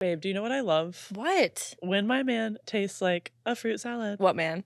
Babe, do you know what I love? What? When my man tastes like a fruit salad. What man?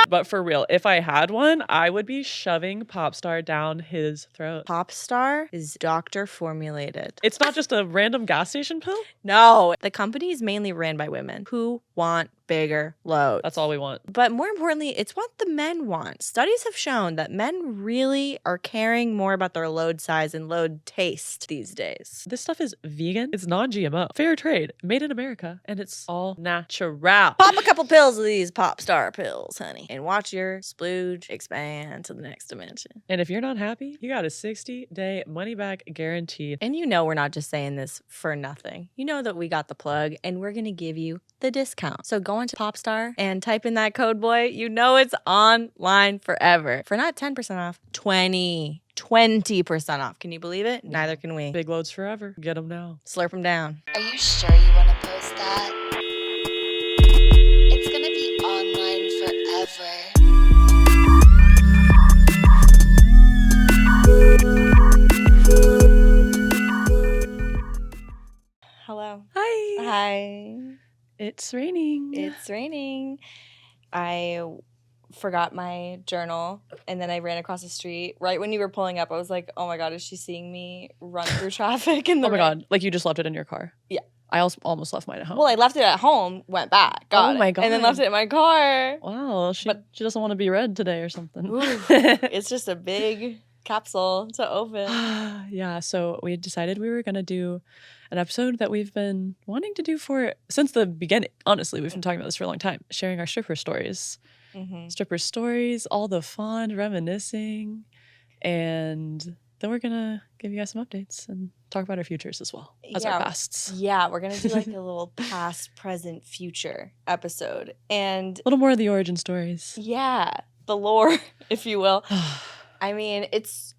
But for real, if I had one, I would be shoving Popstar down his throat. Popstar is doctor formulated. It's not just a random gas station pill? No, the company is mainly ran by women who want bigger loads. That's all we want. But more importantly, it's what the men want. Studies have shown that men really are caring more about their load size and load taste these days. This stuff is vegan, it's non-GMO, fair trade, made in America, and it's all natural. Pop a couple pills of these Popstar pills, honey, and watch your splooge expand to the next dimension. And if you're not happy, you got a 60-day money-back guaranteed. And you know we're not just saying this for nothing. You know that we got the plug, and we're going to give you the discount. So go into Popstar and type in that code, boy. You know it's online forever. For not 10% off, 20% off. Can you believe it? Neither can we. Big loads forever. Get them now. Slurp them down. Are you sure you want to post that? It's gonna be online forever. Hello. Hi. Hi. It's raining. It's raining. I forgot my journal and then I ran across the street. Right when you were pulling up, I was like, oh my God, is she seeing me run through traffic in the Oh my rain? God. Like you just left it in your car? Yeah. I also almost left mine at home. Well, I left it at home, went back, got Oh my it, and then God. left it in my car. Wow. She doesn't want to be read today or something. Ooh, it's just a big capsule to open. Yeah. So we decided we were going to do an episode that we've been wanting to do since the beginning. Honestly, we've been talking about this for a long time, sharing our stripper stories. Mm-hmm. Stripper stories, all the fun, reminiscing. And then we're going to give you guys some updates and talk about our futures as well as our pasts. Yeah, we're going to do like a little past, present, future episode. And A little more of the origin stories. yeah, the lore, if you will. I mean, it's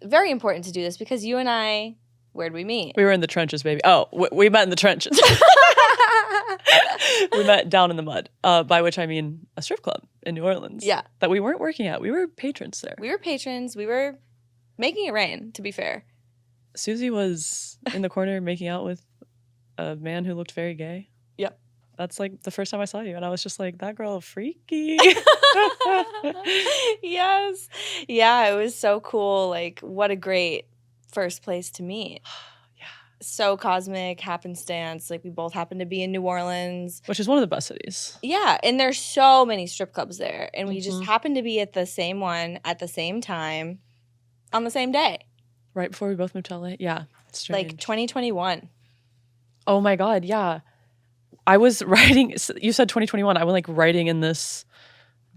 very important to do this because you and I, where'd we meet? We were in the trenches, baby. Oh, we met in the trenches. We met down in the mud, by which I mean a strip club in New Orleans. Yeah. That we weren't working at. We were patrons there. We were patrons. We were making it rain, to be fair. Susie was in the corner making out with a man who looked very gay. Yep. That's like the first time I saw you, and I was just like, that girl freaky. Yes. Yeah, it was so cool. Like, what a great first place to meet. Yeah. So cosmic, happenstance. Like, we both happened to be in New Orleans. Which is one of the best cities. Yeah, and there's so many strip clubs there. And we just Mhm. happened to be at the same one at the same time on the same day. Right before we both moved to LA. Yeah. It's strange. Like 2021. Oh my God, yeah. I was writing, you said 2021. I was like writing in this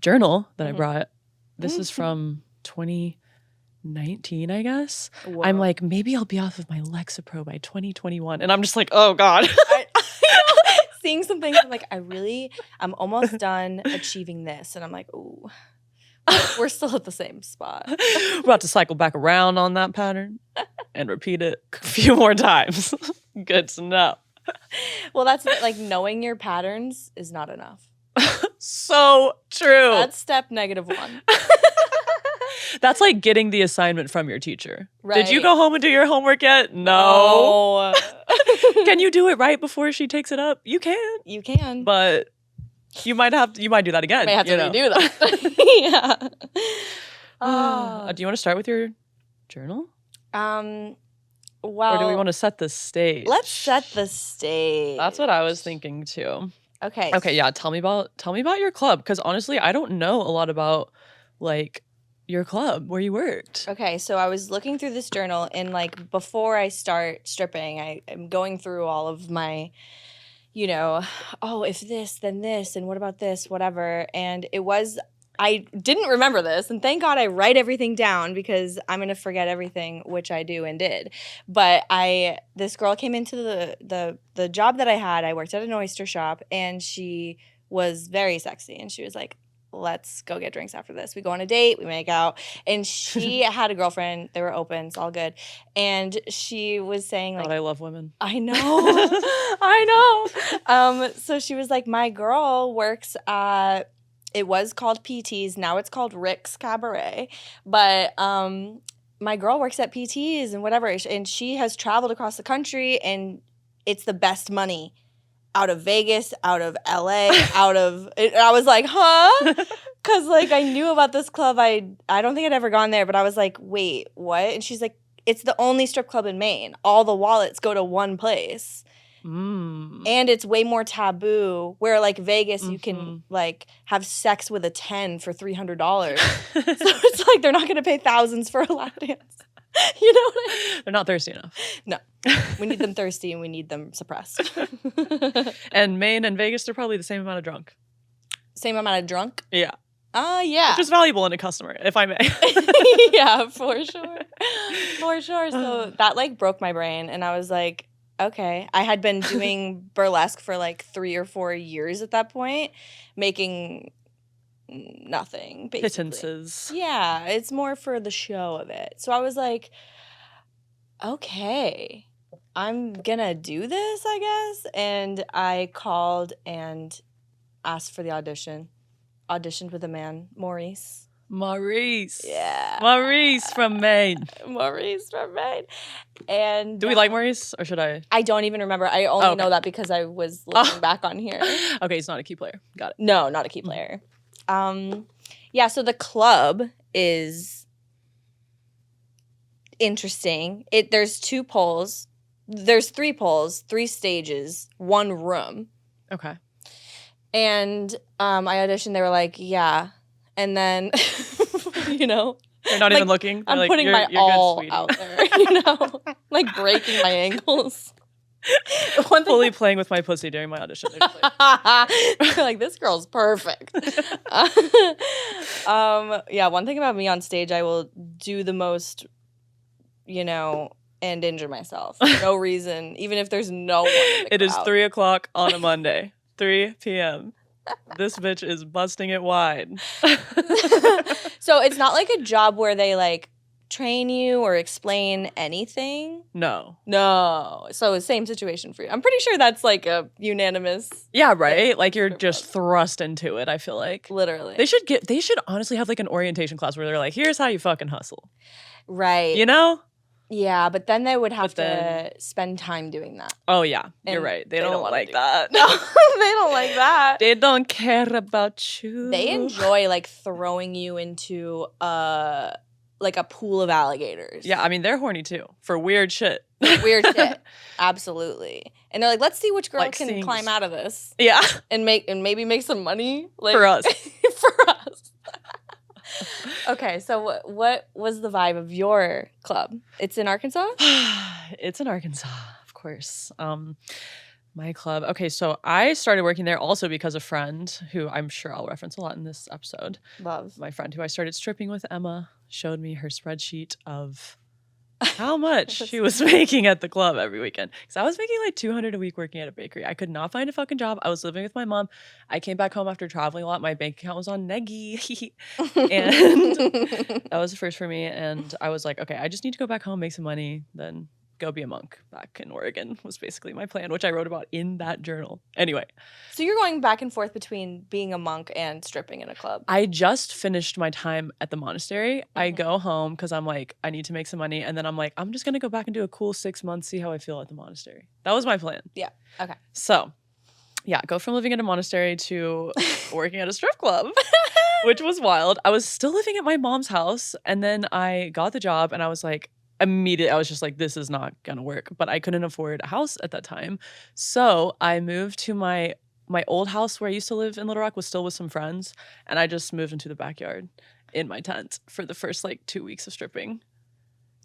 journal that I brought. This is from 2019, I guess. Whoa. I'm like, maybe I'll be off of my Lexapro by 2021. And I'm just like, oh God. Seeing some things, I'm like, I'm almost done achieving this. And I'm like, ooh, we're still at the same spot. We're about to cycle back around on that pattern and repeat it a few more times. Good to know. Well, that's like knowing your patterns is not enough. So true. That's step -1. That's like getting the assignment from your teacher. Right. Did you go home and do your homework yet? No. Oh. Can you do it right before she takes it up? You can. You can. But you might do that again. May have to redo that. Yeah. Do you want to start with your journal? Well, Or do we want to set the stage? let's set the stage. That's what I was thinking too. Okay. Okay, yeah. Tell me about your club, because honestly, I don't know a lot about like your club where you worked. Okay, so I was looking through this journal, and like before I start stripping, I am going through all of my, oh, if this, then this, and what about this, whatever. And I didn't remember this, and thank God I write everything down because I'm gonna forget everything, which I do and did. But this girl came into the job that I had. I worked at an oyster shop, and she was very sexy, and she was like, let's go get drinks after this. We go on a date, we make out. And she had a girlfriend. They were open. It's all good. And she was saying like, God, I love women. I know. I know. So she was like, my girl works at, it was called PT's. Now it's called Rick's Cabaret. But my girl works at PT's and whatever. And she has traveled across the country, and it's the best money out of Vegas, out of LA, out of, and I was like, huh? Because like I knew about this club. I don't think I'd ever gone there, but I was like, wait, what? And she's like, it's the only strip club in Maine. All the wallets go to one place. Mm. And it's way more taboo, where like Vegas, you can like have sex with a 10 for $300. So it's like they're not going to pay thousands for a lap dance. You know what I mean? They're not thirsty enough. No. We need them thirsty and we need them suppressed. And Maine and Vegas, they're probably the same amount of drunk. Same amount of drunk? Yeah. Yeah. Which is valuable in a customer, if I may. Yeah, for sure. For sure. So that like broke my brain. And I was like, okay. I had been doing burlesque for like 3 or 4 years at that point, making nothing, basically. Pittances. Yeah, it's more for the show of it. So I was like, okay, I'm gonna do this, I guess. And I called and asked for the audition. Auditioned with a man, Maurice. Maurice. Yeah. Maurice from Maine. Maurice from Maine. And Do we like Maurice, or should I? I don't even remember. I only know that because I was looking back on here. Okay, he's not a key player. Got it. No, not a key player. Yeah, so the club is interesting. There's 2 poles. There's 3 poles, 3 stages, 1 room. Okay. And I auditioned. They were like, yeah. And then, you know. They're not like, even looking. They're I'm like, putting my you're all good, out there, you know. Like breaking my ankles. One thing fully playing with my pussy during my audition. like, this girl's perfect. Yeah, one thing about me on stage, I will do the most, you know, and injure myself for no reason, even if there's no one in the It is crowd. 3 o'clock on a Monday, 3 p.m. This bitch is busting it wide. So it's not like a job where they like train you or explain anything. No. So same situation for you. I'm pretty sure that's like a unanimous. Yeah, right? Like you're just thrust into it, I feel like. Literally. They should honestly have like an orientation class where they're like, here's how you fucking hustle. Right. You know? Yeah, but then they would have to spend time doing that. Oh yeah, you're And right. They don't don't wanna like do that. No, they don't like that. They don't care about you. They enjoy like throwing you into like a pool of alligators. Yeah, I mean they're horny too for weird shit. Weird shit. Absolutely. And they're like, let's see which girl Like can seeing- climb out of this Yeah, and maybe make some money. Like, for us. for us. Okay, so what was the vibe of your club? It's in Arkansas? It's in Arkansas, of course. My club. Okay, so I started working there also because a friend who I'm sure I'll reference a lot in this episode. Love. My friend who I started stripping with, Emma, showed me her spreadsheet of how much she was making at the club every weekend. Because I was making like $200 a week working at a bakery. I could not find a fucking job. I was living with my mom. I came back home after traveling a lot. My bank account was on Neggy. And that was the first for me. And I was like, okay, I just need to go back home, make some money, then go be a monk back in Oregon was basically my plan, which I wrote about in that journal. Anyway. So you're going back and forth between being a monk and stripping in a club. I just finished my time at the monastery. I go home because I'm like, I need to make some money. And then I'm like, I'm just going to go back and do a cool 6 months, see how I feel at the monastery. That was my plan. Yeah. Okay. So, yeah, go from living in a monastery to working at a strip club, which was wild. I was still living at my mom's house. And then I got the job and I was like, immediately, I was just like, this is not gonna work. But I couldn't afford a house at that time. So I moved to my old house where I used to live in Little Rock, was still with some friends. And I just moved into the backyard in my tent for the first like 2 weeks of stripping.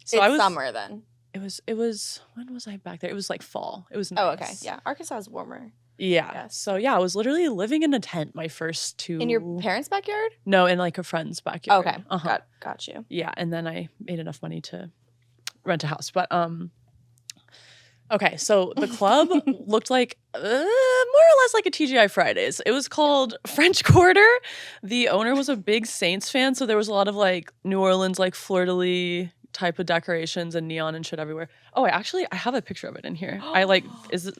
So it's I was summer then. It was when was I back there? It was like fall. It was nice. Oh, okay. Yeah. Arkansas is warmer. Yeah. Yes. So yeah, I was literally living in a tent my first 2 In your parents' backyard? No, in like a friend's backyard. Okay. Uh-huh. Got you. Yeah, and then I made enough money to rent a house. But okay, so the club looked like more or less like a TGI Fridays. It was called French Quarter. The owner was a big Saints fan, so there was a lot of like New Orleans like fleur-de-lis type of decorations and neon and shit everywhere. Oh, I have a picture of it in here.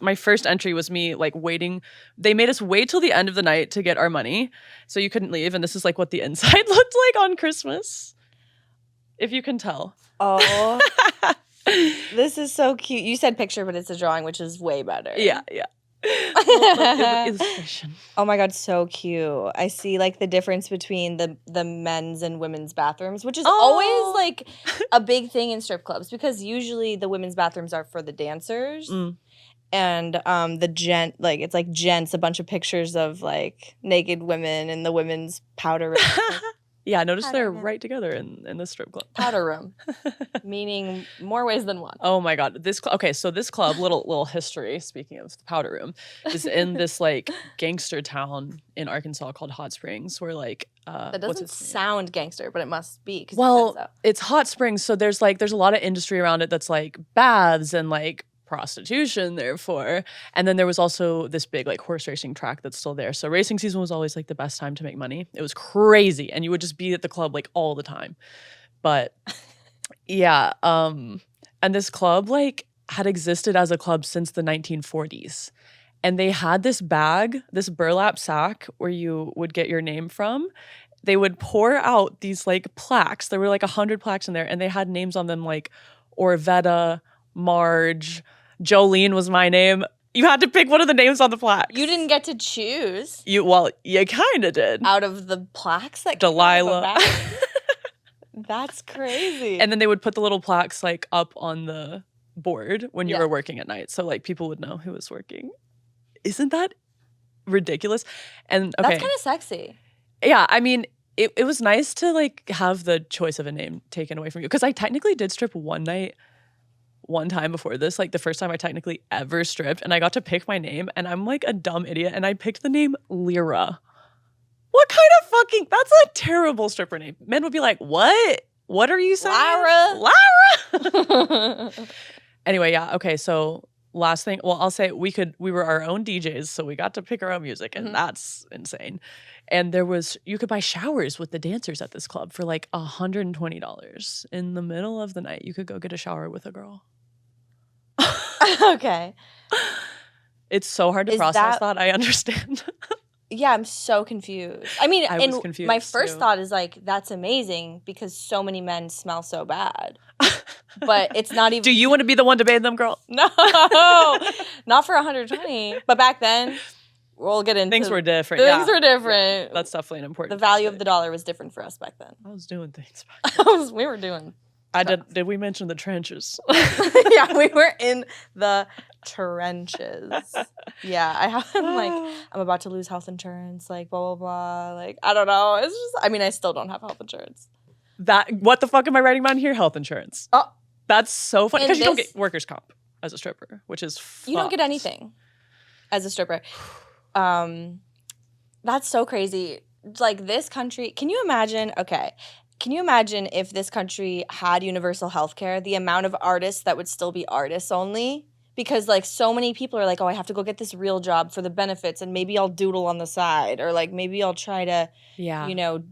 My first entry was me like waiting. They made us wait till the end of the night to get our money, so you couldn't leave. And this is like what the inside looked like on Christmas, if you can tell. Oh This is so cute. You said picture, but it's a drawing, which is way better. Yeah. Illustration. Oh my god, so cute. I see like the difference between the men's and women's bathrooms, which is always like a big thing in strip clubs because usually the women's bathrooms are for the dancers. And it's like gents, a bunch of pictures of like naked women in the women's powder room. Yeah, I noticed they're right together in the strip club. Powder room, meaning more ways than one. Oh my god, so this club, little history. Speaking of the powder room, is in this like gangster town in Arkansas called Hot Springs, where like that doesn't sound gangster, but it must be. Well, it's Hot Springs, so there's a lot of industry around it that's like baths and like prostitution, therefore. And then there was also this big like horse racing track that's still there. So racing season was always like the best time to make money. It was crazy, and you would just be at the club like all the time. But yeah, and this club like had existed as a club since the 1940s. And they had this bag, this burlap sack where you would get your name from. They would pour out these like plaques. There were like 100 plaques in there, and they had names on them like Orvetta, Marge, Jolene was my name. You had to pick one of the names on the plaques. You didn't get to choose. You kind of did. Out of the plaques that Delilah. That's crazy. And then they would put the little plaques like up on the board when you were working at night, so like people would know who was working. Isn't that ridiculous? And okay, that's kind of sexy. Yeah, I mean, it was nice to like have the choice of a name taken away from you, because I technically did strip one time before this, like the first time I technically ever stripped, and I got to pick my name, and I'm like a dumb idiot, and I picked the name Lyra. What kind of fucking, that's a terrible stripper name. Men would be like, what? What are you saying? Lyra. Anyway, yeah, okay, so last thing, well, I'll say we were our own DJs, so we got to pick our own music, and that's insane. And you could buy showers with the dancers at this club for like $120 in the middle of the night. You could go get a shower with a girl. Okay. It's so hard to process that. I understand. Yeah, I'm so confused. I mean, I was confused my first too. thought is like, that's amazing because so many men smell so bad. But it's not even. Do you want to be the one to bathe them, girl? No, not for 120. But back then, we'll get into things were different. Things were different. Yeah, that's definitely an important. The value of the dollar was different for us back then. I was doing things back then. We were doing. Did we mention the trenches? Yeah, we were in the trenches. Yeah, I'm about to lose health insurance, like blah, blah, blah. Like, I don't know. It's just, I mean, I still don't have health insurance. What the fuck am I writing down here? Health insurance. Oh. That's so funny, because you don't get workers' comp as a stripper, which is fucked. You don't get anything as a stripper. That's so crazy. Like, this country, can you imagine if this country had universal health care, the amount of artists that would still be artists only? Because, like, so many people are like, oh, I have to go get this real job for the benefits, and maybe I'll doodle on the side, or, like, maybe I'll try to,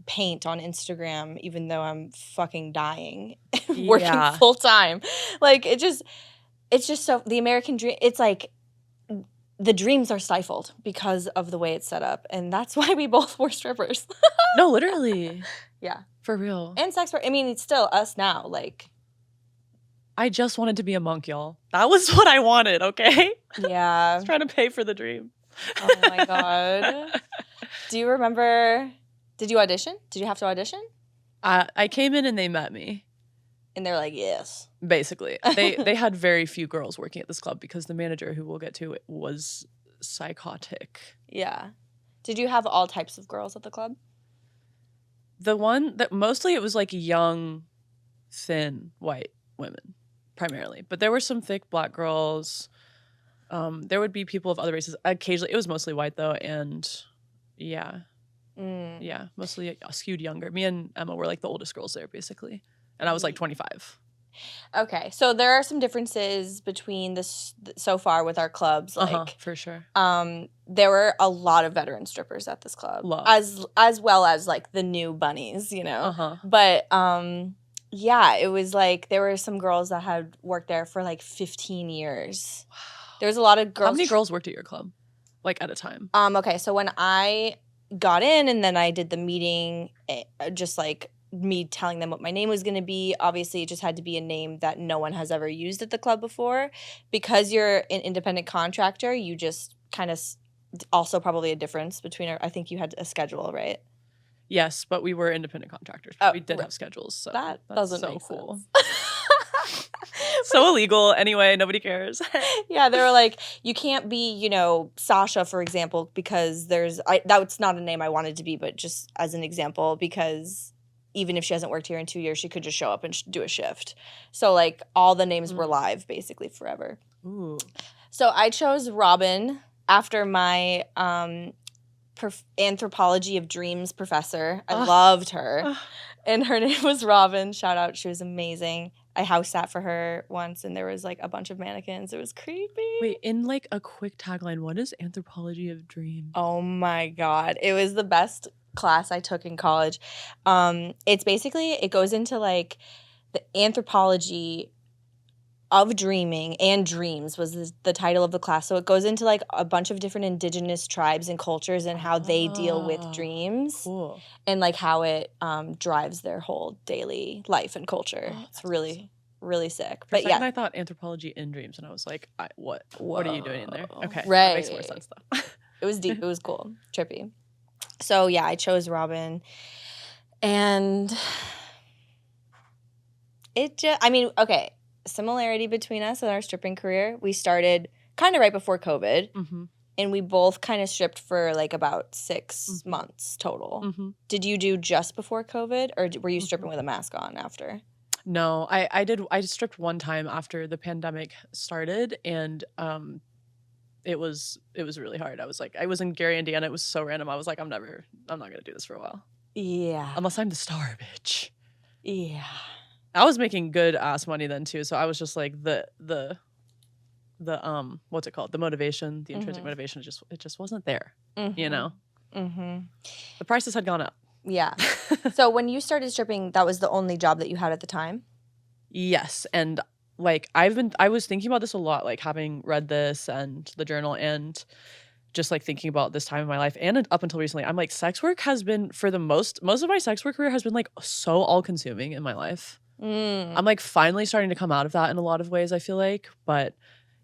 paint on Instagram, even though I'm fucking dying, working full time. Like, it's just so, the American dream, it's like, the dreams are stifled because of the way it's set up, and that's why we both were strippers. No, literally. Yeah. For real. And sex work. I mean, it's still us now, like. I just wanted to be a monk, y'all. That was what I wanted, okay? Yeah. I was trying to pay for the dream. Oh my God. Do you remember, did you audition? Did you have to audition? I came in and they met me. And they're like, yes. Basically. They had very few girls working at this club because the manager, who we'll get to, was psychotic. Yeah. Did you have all types of girls at the club? The one that mostly it was like young, thin, white women. Primarily, but there were some thick black girls. There would be people of other races occasionally. It was mostly white though, and yeah, mostly skewed younger. Me and Emma were like the oldest girls there, basically, and I was like 25. Okay, so there are some differences between this so far with our clubs. Like, for sure. There were a lot of veteran strippers at this club, as well as like the new bunnies, you know. But yeah, it was like there were some girls that had worked there for like 15 years. Wow. There was a lot of girls. How many girls worked at your club, like at a time? Okay, so when I got in and then I did the meeting, just like me telling them what my name was going to be. Obviously, it just had to be a name that no one has ever used at the club before. Because you're an independent contractor, you just kind of also probably a difference between I think you had a schedule, right? Yes, but we were independent contractors. But we did right. have schedules, so That that's doesn't so make cool. sense. So illegal. Anyway, nobody cares. Yeah, they were like, you can't be, you know, Sasha, for example, because that's not a name I wanted to be, but just as an example, because even if she hasn't worked here in 2 years, she could just show up and do a shift. So like all the names were live basically forever. Ooh. So I chose Robin after my anthropology of dreams professor. I loved her. And her name was Robin. Shout out. She was amazing. I house sat for her once and there was like a bunch of mannequins. It was creepy. Wait, in like a quick tagline, what is anthropology of dreams? Oh my God. It was the best class I took in college. It's basically, it goes into like the anthropology of dreaming, and dreams was the title of the class. So it goes into like a bunch of different indigenous tribes and cultures and how they deal with dreams. Cool. And like how it drives their whole daily life and culture. It's really, really sick. For a But second, yeah, I thought anthropology in dreams, and I was like, what? What are you doing in there? Okay, right. that makes more sense though. It was deep. It was cool, trippy. So yeah, I chose Robin, and it just, I mean, okay, similarity between us and our stripping career. We started kind of right before COVID. Mm-hmm. And we both kind of stripped for like about 6 months total. Mm-hmm. Did you do just before COVID, or were you stripping with a mask on after? No, I did. I stripped one time after the pandemic started, and it was really hard. I was like, I was in Gary, Indiana. It was so random. I was like, I'm not gonna do this for a while. Yeah. Unless I'm the star, bitch. Yeah. I was making good ass money then too, so I was just like the what's it called? The motivation, the intrinsic motivation, it just wasn't there. You know? Mm-hmm. The prices had gone up. Yeah. So when you started stripping, that was the only job that you had at the time? Yes. And like I was thinking about this a lot, like having read this and the journal and just like thinking about this time in my life and up until recently, I'm like, sex work has been, for the most of my sex work career has been like so all consuming in my life. I'm like finally starting to come out of that in a lot of ways, I feel like. But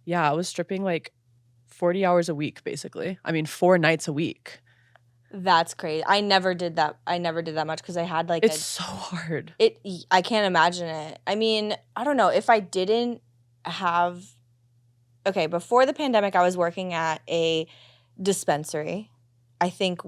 yeah, I was stripping like 40 hours a week, basically. I mean, 4 nights a week. That's crazy. I never did that. I never did that much because I had like it's so hard. I can't imagine it. I mean, I don't know. If I didn't have, okay, before the pandemic, I was working at a dispensary. I think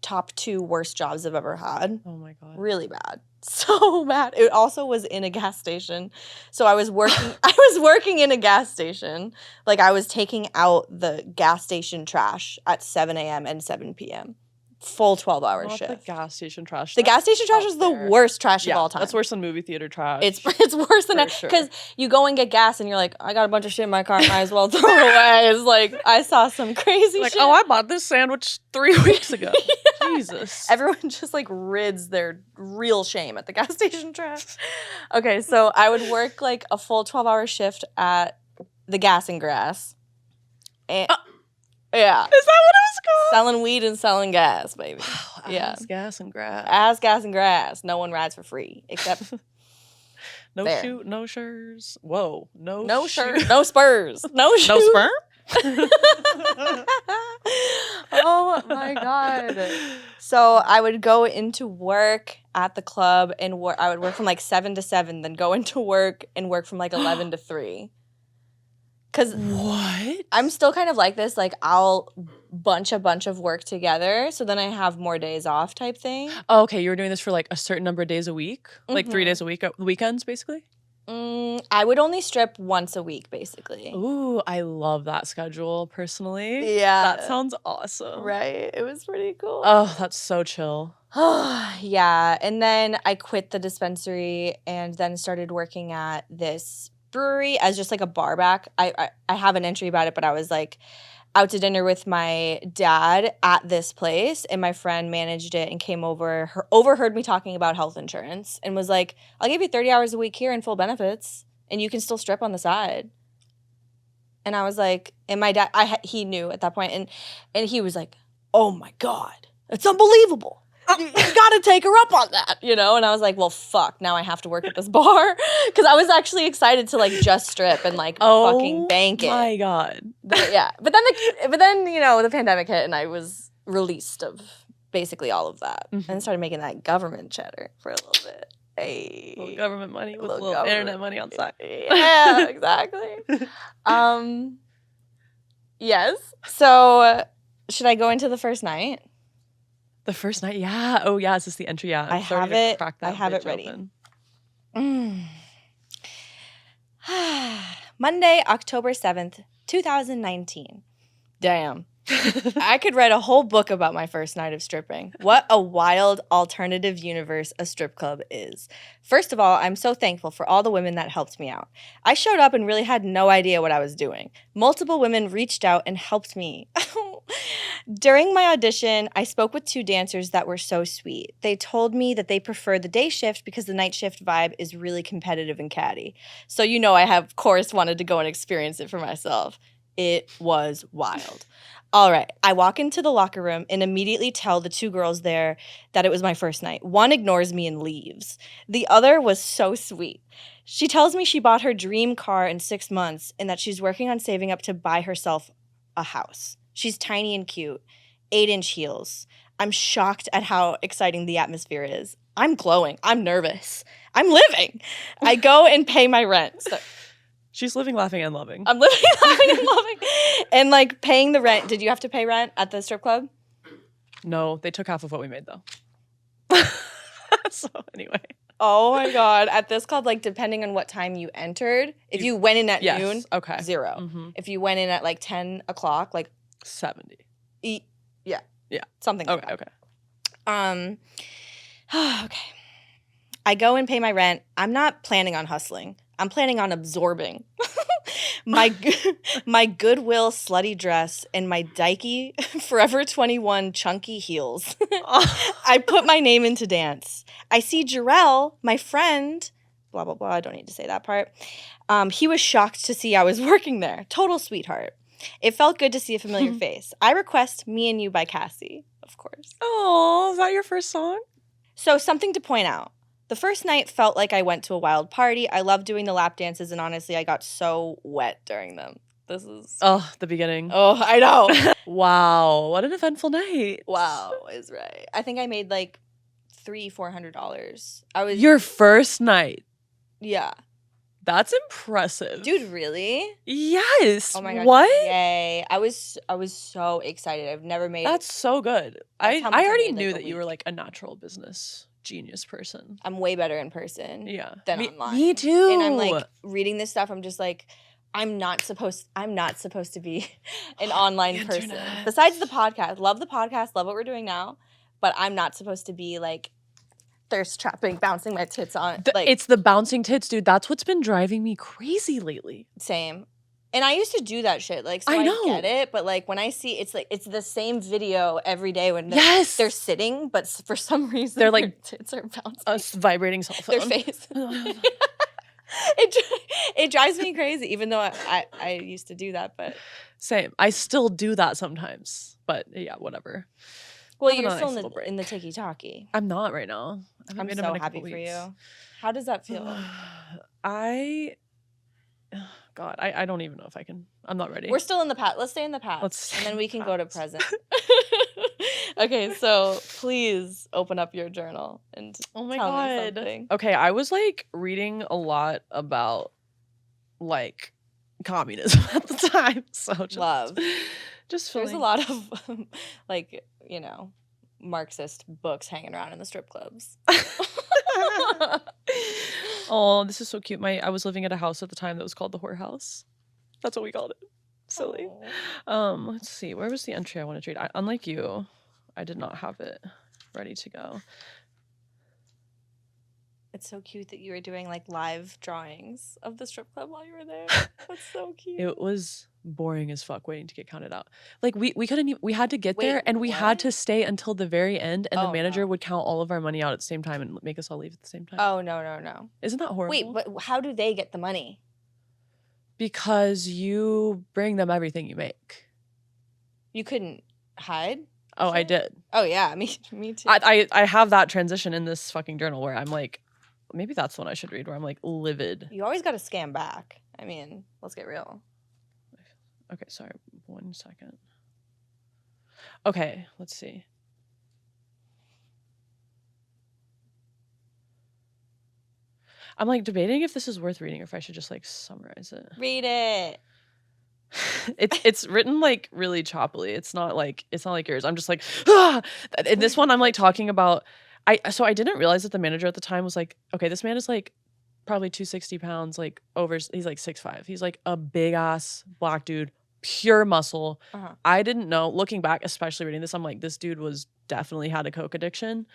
top 2 worst jobs I've ever had. Oh my God. Really bad. So bad. It also was in a gas station. So I was working in a gas station. Like I was taking out the gas station trash at 7 a.m. and 7 p.m. Full 12-hour shift. The gas station trash. The gas station trash is the worst trash of all time. That's worse than movie theater trash. It's worse than that because you go and get gas and you're like, I got a bunch of shit in my car, might as well throw it away. It's like I saw some crazy like, shit. oh, I bought this sandwich 3 weeks ago. Jesus. Everyone just like rids their real shame at the gas station trash. Okay, so I would work like a full 12-hour shift at the Gas and Grass. And yeah. Is that what it was called? Selling weed and selling gas, baby. Yeah. Gas and grass. Ass, gas, and grass. No one rides for free except no there. shoe, no shirts. Whoa. No shirt. No spurs. No shoes. No sperm? Oh my God. So I would go into work at the club and I would work from like 7 to 7, then go into work and work from like 11 to 3. Because what? I'm still kind of like this, like I'll bunch a bunch of work together so then I have more days off type thing. Oh, okay, you were doing this for like a certain number of days a week? Like 3 days a week, weekends basically? I would only strip once a week, basically. Ooh, I love that schedule, personally. Yeah. That sounds awesome. Right? It was pretty cool. Oh, that's so chill. Yeah. And then I quit the dispensary and then started working at this brewery as just like a bar back. I have an entry about it, but I was like out to dinner with my dad at this place, and my friend managed it and came over, overheard me talking about health insurance and was like, I'll give you 30 hours a week here and full benefits and you can still strip on the side. And I was like, and my dad, he knew at that point, and he was like, oh my God, it's unbelievable. You gotta take her up on that, you know? And I was like, well, fuck, now I have to work at this bar. Because I was actually excited to like just strip and like fucking bank it. Oh my God. Yeah. But then, you know, the pandemic hit and I was released of basically all of that. And started making that government cheddar for a little bit. Hey. Little government money with a Little little government. internet money on the side. Yeah, exactly. Yes. So should I go into the first night? The first night, yeah. Oh yeah, is this the entry? Yeah, I I'm so ready have to it. crack I that have it bitch ready. open. Monday, October 7th, 2019. Damn. I could write a whole book about my first night of stripping. What a wild alternative universe a strip club is. First of all, I'm so thankful for all the women that helped me out. I showed up and really had no idea what I was doing. Multiple women reached out and helped me. During my audition, I spoke with 2 dancers that were so sweet. They told me that they prefer the day shift because the night shift vibe is really competitive and catty. So you know I have, of course, wanted to go and experience it for myself. It was wild. All right, I walk into the locker room and immediately tell the 2 girls there that it was my first night. One ignores me and leaves. The other was so sweet. She tells me she bought her dream car in 6 months and that she's working on saving up to buy herself a house. She's tiny and cute, 8-inch heels. I'm shocked at how exciting the atmosphere is. I'm glowing. I'm nervous. I'm living. I go and pay my rent. So She's living, laughing, and loving. I'm living, laughing, and loving. And like paying the rent. Did you have to pay rent at the strip club? No, they took half of what we made though. So anyway. Oh my God. At this club, like depending on what time you entered, if you went in at noon, okay. 0. Mhm. If you went in at like 10 o'clock, like 70. Yeah. Yeah. Something like Okay, that. okay. Okay. I go and pay my rent. I'm not planning on hustling. I'm planning on absorbing. my Goodwill slutty dress and my Dikey Forever 21 chunky heels. I put my name into dance. I see Jarrell, my friend, blah, blah, blah. I don't need to say that part. He was shocked to see I was working there. Total sweetheart. It felt good to see a familiar face. I request Me and You by Cassie, of course. Oh, is that your first song? So something to point out. The first night felt like I went to a wild party. I loved doing the lap dances, and honestly, I got so wet during them. This is... Oh, the beginning. Oh, I know. Wow, what an eventful night. Wow is right. I think I made like $300-$400. I was... Your first night. Yeah. That's impressive. Dude, really? Yes. Oh my God. What? Yay. I was so excited. I've never made... That's so good. That's how much I I already made, like, knew a that you were week. like a natural business genius person. I'm way better in person Yeah. than online. Me too. And I'm like reading this stuff. I'm just like, I'm not supposed to be an online person. internet. Besides the podcast, love what we're doing now, but I'm not supposed to be like thirst trapping, bouncing my tits on. Like It's the bouncing tits, dude. That's what's been driving me crazy lately. same. And I used to do that shit. Like, so I I know. get it, but like when I see it's like it's the same video every day when Yes. they're sitting, but for some reason They're like their tits are bouncing. A vibrating cell phone. Their face. It drives me crazy, even though I used to do that, but Same. I still do that sometimes. But yeah, whatever. well, Having you're a still nice in little break. the tiki talkie. I'm not right now. I haven't I'm made them so in a happy couple for weeks. you. How does that feel? God, I don't even know if I can. I'm not ready. We're still in the past. Let's stay in the past, Let's and then stay we in can the go to past. present. Okay, so please open up your journal and Oh my tell me God. something. Okay, I was like reading a lot about like communism at the time. So just Love. Just There's a feeling lot of like, you know, Marxist books hanging around in the strip clubs. Oh, this is so cute. I was living at a house at the time that was called the whorehouse. That's what we called it. Silly. Aw. Let's see. Where was the entry I want to read? Unlike you, I did not have it ready to go. It's so cute that you were doing like live drawings of the strip club while you were there. That's so cute. It was boring as fuck waiting to get counted out. Like we couldn't even, we had to get there Wait, and we what? had to stay until the very end and Oh, the manager no. would count all of our money out at the same time and make us all leave at the same time. Oh, no. Isn't that horrible? Wait, but how do they get the money? Because you bring them everything you make. You couldn't hide? Oh, I did. Oh yeah, me too. I have that transition in this fucking journal where I'm like, maybe that's the one I should read, where I'm like livid. You always got to scan back. I mean, let's get real. Okay, sorry. 1 second. Okay, let's see. I'm like debating if this is worth reading or if I should just like summarize it. Read it. It's written like really choppily. It's not like yours. I'm just like, ah! In this one I'm like talking about I didn't realize that the manager at the time was like, okay, this man is like probably 260 pounds, like he's like 6'5". He's like a big ass black dude, pure muscle. I didn't know, looking back, especially reading this, I'm like, this dude was definitely had a coke addiction.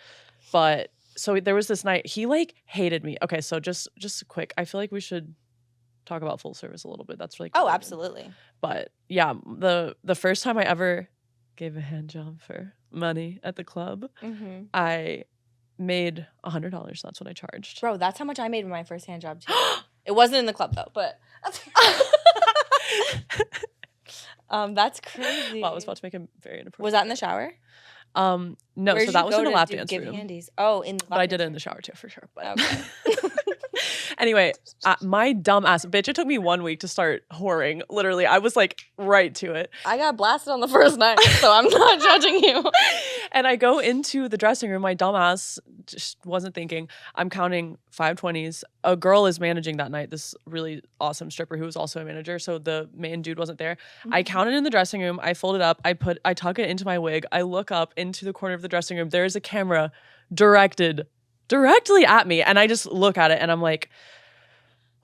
But so there was this night, he like hated me. Okay, so just quick, I feel like we should talk about full service a little bit. That's like Oh, absolutely. But yeah, the first time I ever gave a hand job for money at the club, I made $100. That's what I charged. Bro, that's how much I made in my first hand job too. It wasn't in the club though, but that's crazy. Well, I was about to make him very inappropriate. Was that in the shower? No, Where'd so that you was go in the to lap do dance give room. handies? Oh, in the lap But I did it dance in the shower too, for sure. But Okay. anyway, my dumb ass bitch, it took me 1 week to start whoring. Literally, I was like right to it. I got blasted on the first night, so I'm not judging you. And I go into the dressing room. My dumb ass just wasn't thinking. I'm counting 520s. A girl is managing that night, this really awesome stripper who was also a manager. So the main dude wasn't there. I counted in the dressing room. I fold it up. I tuck it into my wig. I look up into the corner of the dressing room. There is a camera directed directly at me. And I just look at it and I'm like,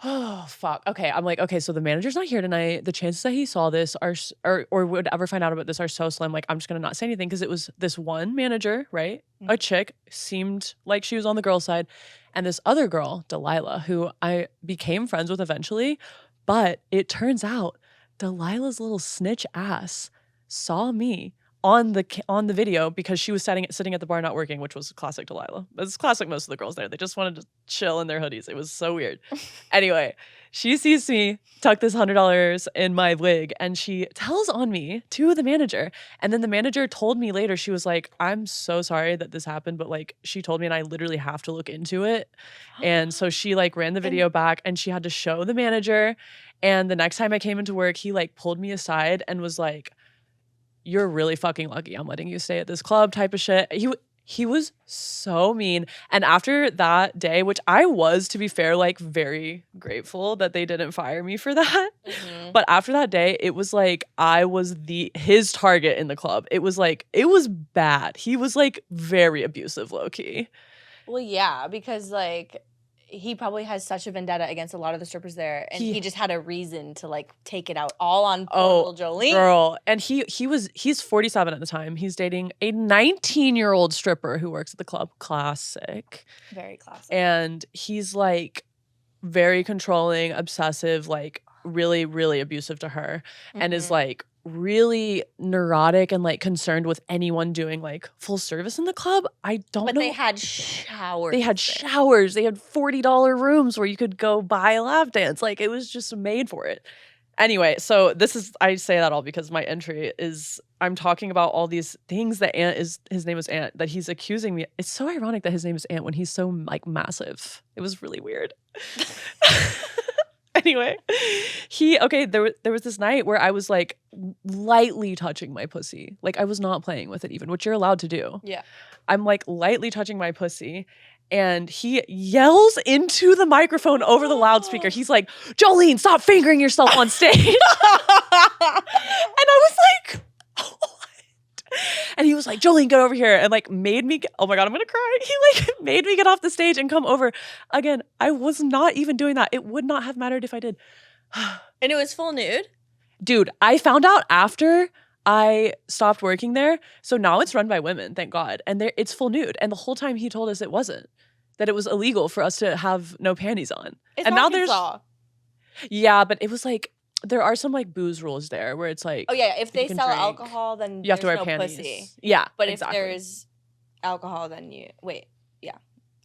oh, fuck. Okay. I'm like, okay, so the manager's not here tonight. The chances that he saw this or would ever find out about this are so slim. Like, I'm just going to not say anything because it was this one manager, right? A chick, seemed like she was on the girl side. And this other girl, Delilah, who I became friends with eventually. But it turns out Delilah's little snitch ass saw me on the video because she was sitting at the bar not working, which was classic Delilah. It's classic most of the girls there. They just wanted to chill in their hoodies. It was so weird. Anyway, she sees me tuck this $100 in my wig and she tells on me to the manager. And then the manager told me later, she was like, I'm so sorry that this happened, but like she told me and I literally have to look into it. And so she like ran the video back and she had to show the manager. And the next time I came into work, he like pulled me aside and was like, you're really fucking lucky I'm letting you stay at this club type of shit. He was so mean. And after that day, which I was, to be fair, like very grateful that they didn't fire me for that. But after that day, it was like I was his target in the club. It was like, it was bad. He was like very abusive, low key. Well, yeah, because like he probably has such a vendetta against a lot of the strippers there, and he just had a reason to like take it out all on poor little Jolene. Girl, and he's 47 at the time. He's dating a 19-year-old stripper who works at the club. Classic, very classic. And he's like very controlling, obsessive, like really, really abusive to her, and is like really neurotic and like concerned with anyone doing like full service in the club. I don't know. But they had showers. They had showers. They had $40 rooms where you could go buy a lap dance. Like it was just made for it. Anyway, so I say that all because my entry is I'm talking about all these things that his name is Ant, that he's accusing me. It's so ironic that his name is Ant when he's so like massive. It was really weird. Anyway, there was this night where I was like lightly touching my pussy. Like I was not playing with it even, which you're allowed to do. Yeah. I'm like lightly touching my pussy and he yells into the microphone over the loudspeaker. He's like, Jolene, stop fingering yourself on stage. And I was like, what? And he was like, Jolene, get over here. And like made me, oh my God, I'm going to cry. He like made me get off the stage and come over. Again, I was not even doing that. It would not have mattered if I did. And it was full nude? Dude, I found out after I stopped working there. So now it's run by women, thank God. And it's full nude. And the whole time he told us it wasn't. That it was illegal for us to have no panties on. It's and now Arkansas. Yeah, but it was like, there are some like booze rules there where it's like, oh yeah, if they sell drink, alcohol, then you have to wear no panties. Pussy. Yeah, but exactly. if there's alcohol, then yeah,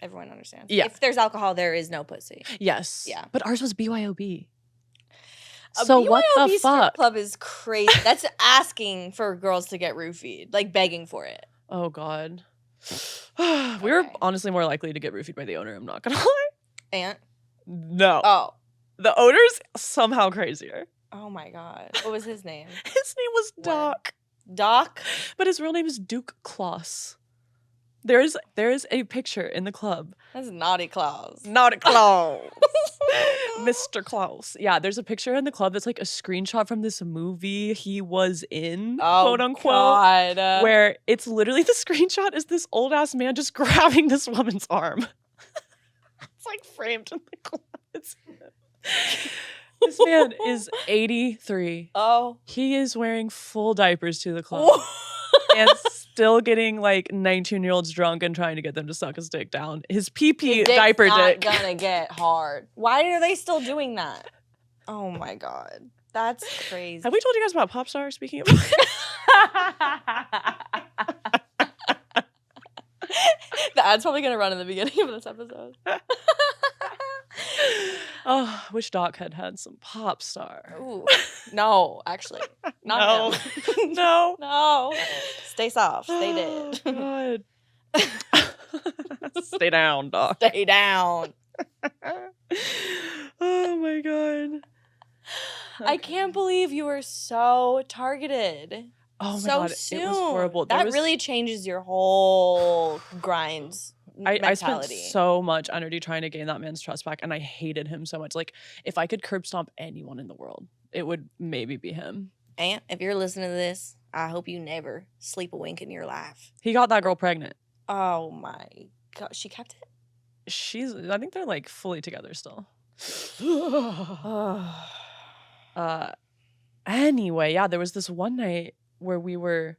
everyone understands. Yeah. If there's alcohol, there is no pussy. Yes. Yeah. But ours was BYOB. So what the BYOB strip fuck? club is crazy. That's asking for girls to get roofied, like begging for it. Oh God. We were Okay. honestly more likely to get roofied by the owner. I'm not gonna lie. Aunt? No, Oh. the owner's somehow crazier. Oh my God. What was his name? His name was Where? Doc, Doc? but his real name is Duke Kloss. There's a picture in the club. That's Naughty Claus. Not a Klaus. Mr. Klaus. Yeah, there's a picture in the club that's like a screenshot from this movie he was in, quote unquote. God. Where it's literally the screenshot is this old ass man just grabbing this woman's arm. It's like framed in the club. This man is 83. Oh. He is wearing full diapers to the club and still getting like 19-year-olds drunk and trying to get them to suck his dick down. His pee-pee His dick's diaper not dick. gonna get hard. Why are they still doing that? Oh my God. That's crazy. Have we told you guys about Pop Star, speaking of The ad's probably gonna run in the beginning of this episode. Oh, wish Doc had some Pop Star. Ooh. No, actually. Not him. No. No. Stay soft. Stay Oh, dead. God. Stay down, Doc. Stay down. Oh my God. I can't believe you were so targeted. Oh my so God. soon. It was horrible. That really changes your whole grind I spent mentality. so much energy trying to gain that man's trust back, and I hated him so much. Like, if I could curb stomp anyone in the world, it would maybe be him. Aunt, if you're listening to this, I hope you never sleep a wink in your life. He got that girl pregnant. Oh my God. She kept it? I think they're like fully together still. Anyway, yeah, there was this one night where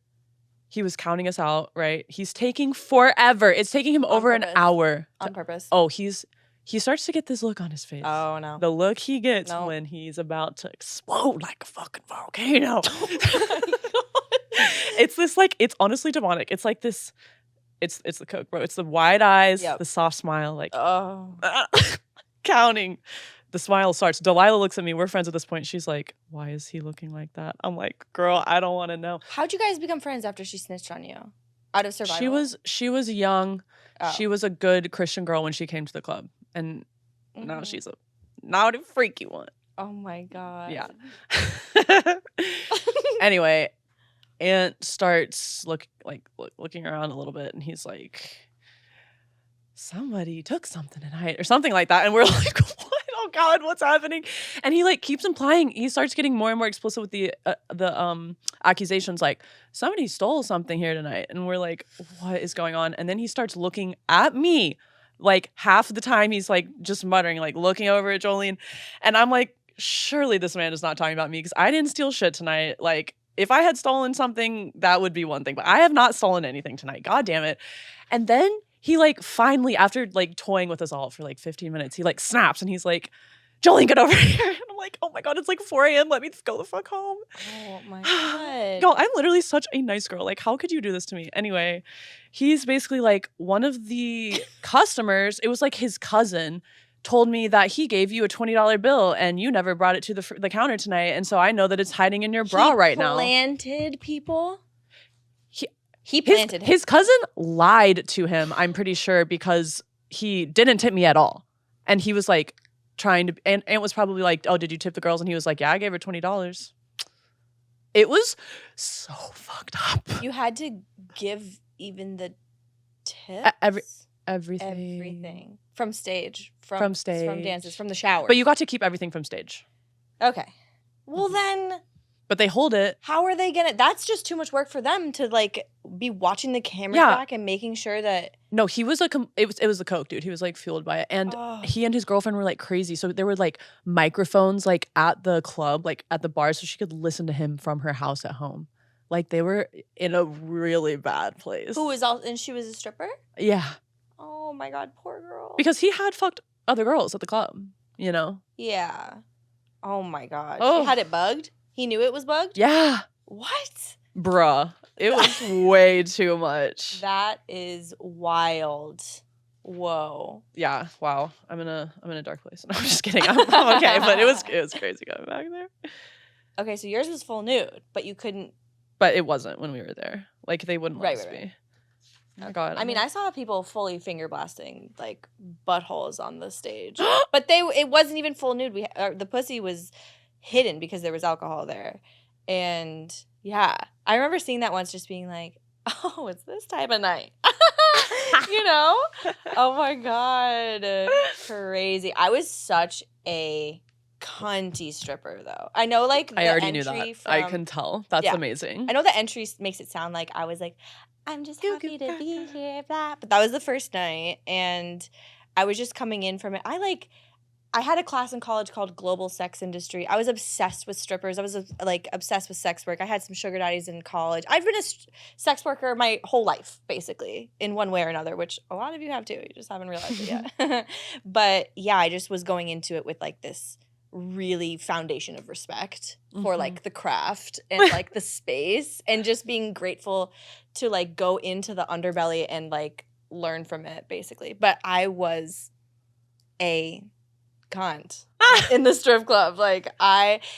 he was counting us out, right? He's taking forever. It's taking him over an purpose. hour. On purpose. Oh, he starts to get this look on his face. Oh no. The look he gets No. when he's about to explode like a fucking volcano. It's this like, it's honestly demonic. It's like this, it's the coke, bro. It's the wide eyes, Yep. the soft smile, like Oh. counting. The smile starts. Delilah looks at me. We're friends at this point. She's like, why is he looking like that? I'm like, girl, I don't want to know. How'd you guys become friends after she snitched on you? Out of survival? She was young. Oh. She was a good Christian girl when she came to the club. And now Mhm. she's a naughty freaky one. Oh my God. Yeah. Anyway, Aunt starts looking around a little bit, and he's like, somebody took something tonight or something like that. And we're like, what? Oh God, what's happening? And he like keeps implying, he starts getting more and more explicit with the accusations, like somebody stole something here tonight. And we're like, what is going on? And then he starts looking at me. Like half the time he's like just muttering, like looking over at Jolene. And I'm like, surely this man is not talking about me because I didn't steal shit tonight. Like if I had stolen something, that would be one thing. But I have not stolen anything tonight. God damn it. And then he like finally, after like toying with us all for like 15 minutes, he like snaps and he's like, Jolene, get over here. And I'm like, oh my God, it's like 4 a.m. Let me go the fuck home. Oh my God. Yo, I'm literally such a nice girl. Like, how could you do this to me? Anyway, he's basically like one of the customers, it was like his cousin, told me that he gave you a $20 bill and you never brought it to the counter tonight. And so I know that it's hiding in your bra right now. Planted people? He His, planted him. his cousin lied to him, I'm pretty sure, because he didn't tip me at all. And he was like trying to, and Aunt was probably like, oh, did you tip the girls? And he was like, yeah, I gave her $20. It was so fucked up. You had to give even the tips? Everything. From stage. From stage. From dances. From the shower. But you got to keep everything from stage. Okay. Well then, But they hold it. how are they gonna? That's just too much work for them to like be watching the camera Yeah. back and making sure that. No, he was it was the coke, dude. He was like fueled by it. And Oh. he and his girlfriend were like crazy. So there were like microphones like at the club, like at the bar, so she could listen to him from her house at home. Like they were in a really bad place. Who was all? And she was a stripper. Yeah. Oh my God, poor girl. Because he had fucked other girls at the club, you know? Yeah. Oh my God. Oh. She had it bugged. He knew it was bugged. Yeah. What? Bruh. It was way too much. That is wild. Whoa. Yeah, wow. I'm in a dark place. No, I'm just kidding. I'm okay, but it was crazy going back there. Okay, so yours was full nude, but you couldn't. But it wasn't when we were there. Like they wouldn't let us be. Oh my god. I mean, I saw people fully finger blasting like buttholes on the stage, but it wasn't even full nude. The pussy was hidden because there was alcohol there, and yeah, I remember seeing that once, just being like, "Oh, it's this type of night," you know? Oh my god, crazy! I was such a cunty stripper, though. I know, like I the already knew that. entry I from- can tell. That's Yeah. amazing. I know the entry makes it sound like I was like, I'm just happy to be here, blah. But that was the first night, and I was just coming in from it. I had a class in college called Global Sex Industry. I was obsessed with strippers. I was like obsessed with sex work. I had some sugar daddies in college. I've been a sex worker my whole life, basically, in one way or another, which a lot of you have too. You just haven't realized it yet. But yeah, I just was going into it with like this really foundation of respect for like the craft and like the space, and just being grateful to like go into the underbelly and like learn from it, basically. But I was a cunt in the strip club. Like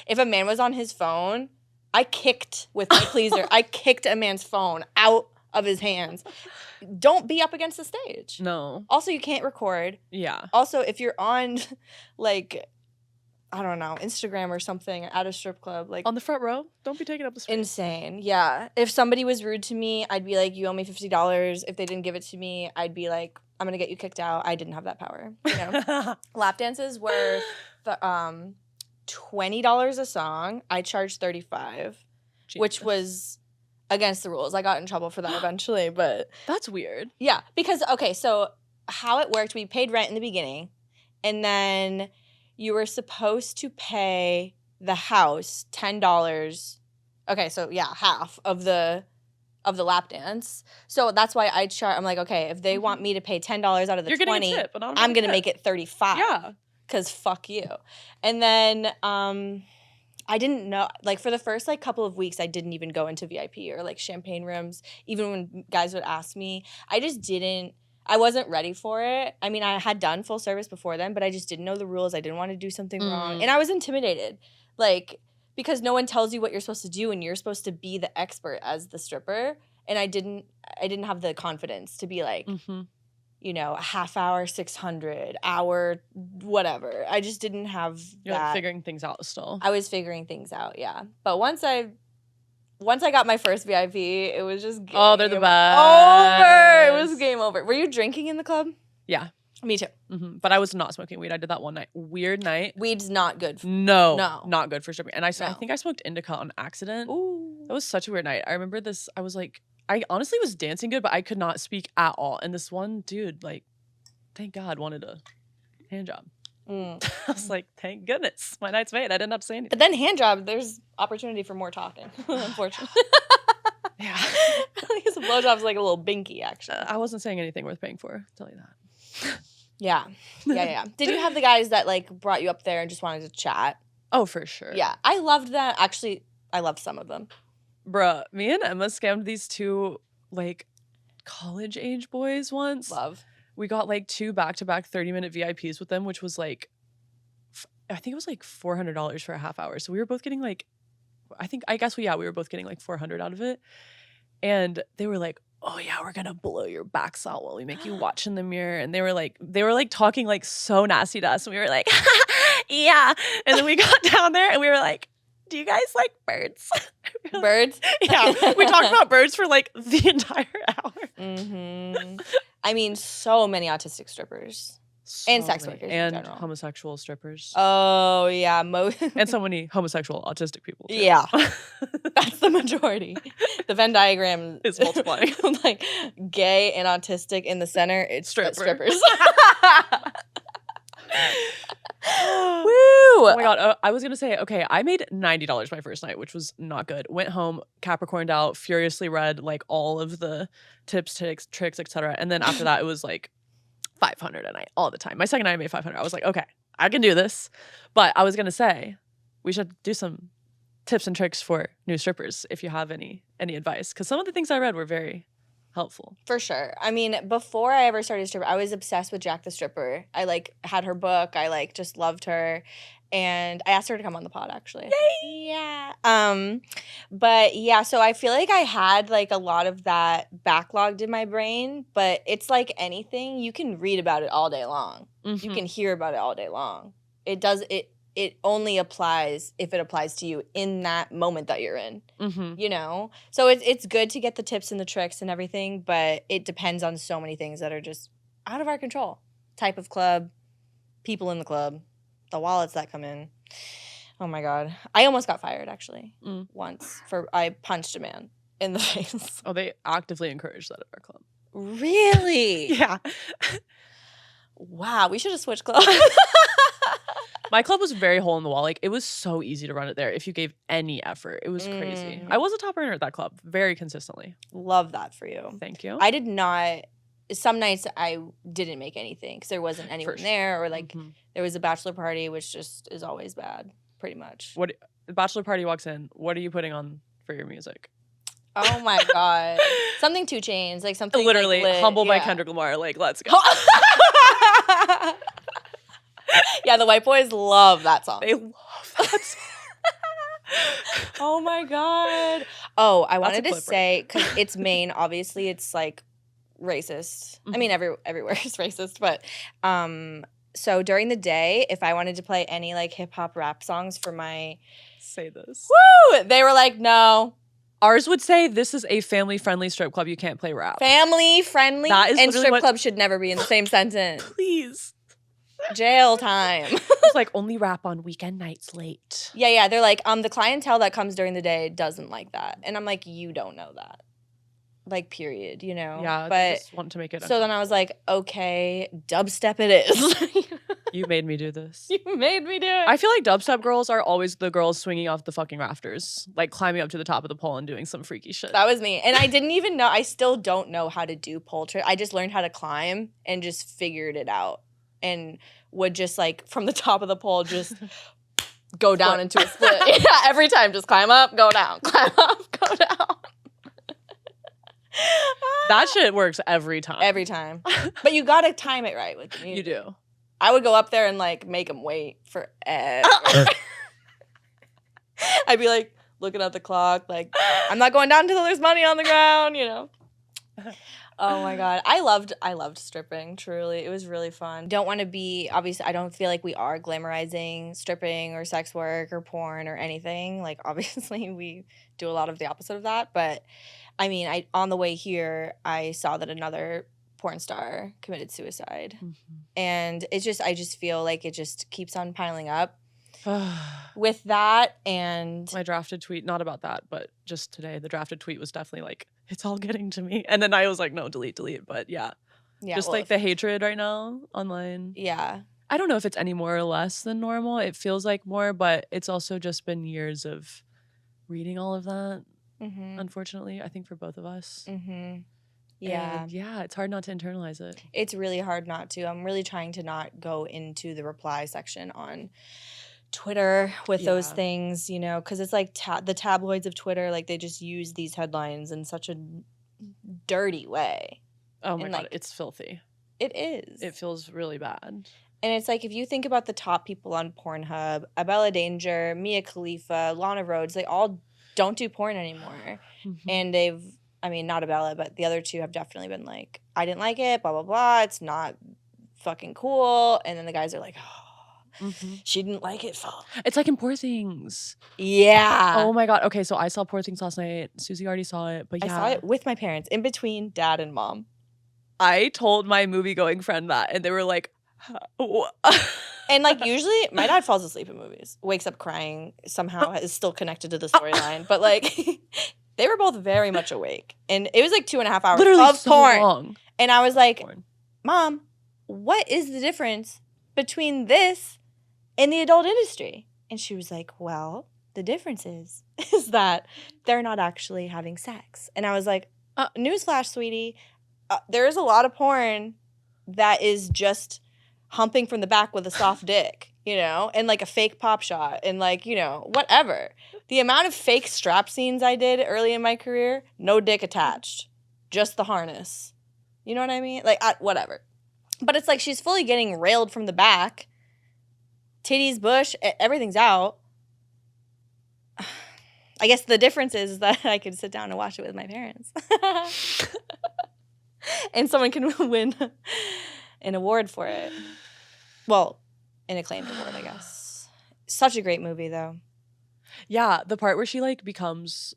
if a man was on his phone, I kicked with my pleaser. I kicked a man's phone out of his hands. Don't be up against the stage. No. Also, you can't record. Yeah. Also, if you're on like, I don't know, Instagram or something at a strip club, like On the front row, don't be taking up the space. insane. Yeah. If somebody was rude to me, I'd be like, you owe me $50. If they didn't give it to me, I'd be like, I'm gonna get you kicked out. I didn't have that power. You know? Lap dances were $20 a song. I charged $35, which was against the rules. I got in trouble for that eventually, but That's weird. yeah, because okay, so how it worked, we paid rent in the beginning, and then you were supposed to pay the house $10. Okay, so yeah, half of the lap dance. So that's why I'm like, okay, if they want me to pay $10 out of the You're getting a 20, tip, but I'm gonna make it 35. Yeah. Cause fuck you. And then I didn't know, like for the first like couple of weeks, I didn't even go into VIP or like champagne rooms. Even when guys would ask me, I wasn't ready for it. I mean, I had done full service before then, but I just didn't know the rules. I didn't want to do something wrong. And I was intimidated. Like, because no one tells you what you're supposed to do, and you're supposed to be the expert as the stripper. And I didn't have the confidence to be like, you know, a half hour, 600, hour, whatever. I just didn't have You're that. like figuring things out still. I was figuring things out, yeah. But once I got my first VIP, it was just game Oh, they're the over. It was best. game over. Were you drinking in the club? Yeah. Me too. But I was not smoking weed. I did that one night. Weird night. Weed's not good. No. Not good for stripping. And I No. think I smoked indica on accident. Ooh. That was such a weird night. I remember this. I was like, I honestly was dancing good, but I could not speak at all. And this one dude, like, thank God, wanted a hand job. I was like, thank goodness. My night's made. I didn't have to say anything. But then hand job, there's opportunity for more talking, unfortunately. Yeah. I guess a blowjob's like a little binky, actually. I wasn't saying anything worth paying for. I'll tell you that. Yeah. Did you have the guys that like brought you up there and just wanted to chat? Oh, for sure. Yeah. I loved that. Actually, I loved some of them. Bruh, me and Emma scammed these two, like, college age boys once. Love. We got like 2 back-to-back 30-minute VIPs with them, which was like, I think it was like $400 for a half hour. So we were both getting like, we were both getting like $400 out of it. And they were like, oh yeah, we're gonna blow your backs out while we make you watch in the mirror. And they were like talking like so nasty to us. And we were like, yeah. And then we got down there and we were like, do you guys like birds? Birds? Yeah. We talked about birds for like the entire hour. I mean, so many autistic strippers. And sex many. workers in and general. homosexual strippers. Oh, yeah. And so many homosexual autistic people too. Yeah. That's the majority. The Venn diagram is multiplying. Like gay and autistic in the center, it's strippers. Woo! Oh my God. I was going to say, okay, I made $90 my first night, which was not good. Went home, Capricorned out, furiously read like all of the tips, tricks, etc. And then after that, it was like $500 a night all the time. My second night I made $500. I was like, okay, I can do this. But I was going to say, we should do some tips and tricks for new strippers if you have any advice. Because some of the things I read were very helpful. For sure. I mean, before I ever started stripping, I was obsessed with Jack the Stripper. I like had her book. I like just loved her. And I asked her to come on the pod actually. Yay! Yeah. But yeah, so I feel like I had like a lot of that backlogged in my brain, but it's like anything, you can read about it all day long. Mhm. You can hear about it all day long. It only applies if it applies to you in that moment that you're in. Mhm. You know? So it's good to get the tips and the tricks and everything, but it depends on so many things that are just out of our control. Type of club, people in the club, the wallets that come in. Oh my God. I almost got fired actually once I punched a man in the face. Oh, they actively encourage that at our club. Really? Yeah. Wow, we should have switched clubs. My club was very hole in the wall. Like, it was so easy to run it there if you gave any effort. It was crazy. I was a top earner at that club very consistently. Love that for you. Thank you. I did not. Some nights I didn't make anything because there wasn't anyone there, or like there was a bachelor party, which just is always bad, pretty much. What the bachelor party walks in, what are you putting on for your music? Oh my God. Something 2 Chainz, like something literally like lit, Humble by yeah. Kendrick Lamar. Like, let's go. Yeah, the white boys love that song. They love that song. Oh my God. Oh, I wanted to clip say, because it's Maine, obviously it's like racist. I mean, everywhere is racist, but so during the day, if I wanted to play any like hip hop rap songs for my Say this. Woo! They were like, no. Ours would say this is a family-friendly strip club. You can't play rap. Family friendly That is and literally strip club should never be in the same sentence. Please. Jail time. It's like only rap on weekend nights late. Yeah. They're like, the clientele that comes during the day doesn't like that. And I'm like, you don't know that. Like, period, you know? Yeah, but they just want to make it so then I was like, okay, dubstep it is. You made me do this. You made me do it. I feel like dubstep girls are always the girls swinging off the fucking rafters, like climbing up to the top of the pole and doing some freaky shit. That was me. And I didn't even know, I still don't know how to do pole trick. I just learned how to climb and just figured it out. And would just like from the top of the pole just go down into a split. Yeah, every time just climb up, go down, climb up, go down. That shit works every time. Every time. But you gotta time it right with the music. You do. I would go up there and like make them wait forever. I'd be like looking at the clock, like I'm not going down until there's money on the ground, you know. Oh my God. I loved stripping, truly. It was really fun. Don't want to be, obviously, I don't feel like we are glamorizing stripping or sex work or porn or anything. Like, obviously, we do a lot of the opposite of that. But, I mean, on the way here, I saw that another porn star committed suicide. And I just feel like it just keeps on piling up. With that and my drafted tweet, not about that, but just today, the drafted tweet was definitely like, it's all getting to me. And then I was like, no, delete. But yeah. Just like the hatred right now online. Yeah. I don't know if it's any more or less than normal. It feels like more, but it's also just been years of reading all of that, unfortunately, I think for both of us. Yeah. And yeah, it's hard not to internalize it. It's really hard not to. I'm really trying to not go into the reply section on Twitter with those things, you know, because it's like the tabloids of Twitter, like they just use these headlines in such a dirty way. Oh my and God, like, it's filthy. It is. It feels really bad. And it's like, if you think about the top people on Pornhub, Abella Danger, Mia Khalifa, Lana Rhoades, they all don't do porn anymore. And not Abella, but the other two have definitely been like, I didn't like it, blah, blah, blah. It's not fucking cool. And then the guys are like, oh. She didn't like it. It's like in Poor Things. Yeah. Oh my God. Okay, so I saw Poor Things last night. Susie already saw it, but yeah. I saw it with my parents, in between dad and mom. I told my movie-going friend that, and they were like, and like usually my dad falls asleep in movies, wakes up crying, somehow is still connected to the storyline. But like they were both very much awake. And it was like 2.5 hours literally of so porn. Long. And I was like, Mom, what is the difference between this and the adult industry? And she was like, well, the difference is that they're not actually having sex. And I was like, newsflash, sweetie. There is a lot of porn that is just humping from the back with a soft dick, you know, and like a fake pop shot and like, you know, whatever. The amount of fake strap scenes I did early in my career, no dick attached. just the harness. You know what I mean? Like, whatever. But it's like she's fully getting railed from the back. Titties, bush, everything's out. I guess the difference is that I could sit down and watch it with my parents. And someone can win an award for it. Well, an acclaimed award, I guess. Such a great movie, though. Yeah, the part where she like becomes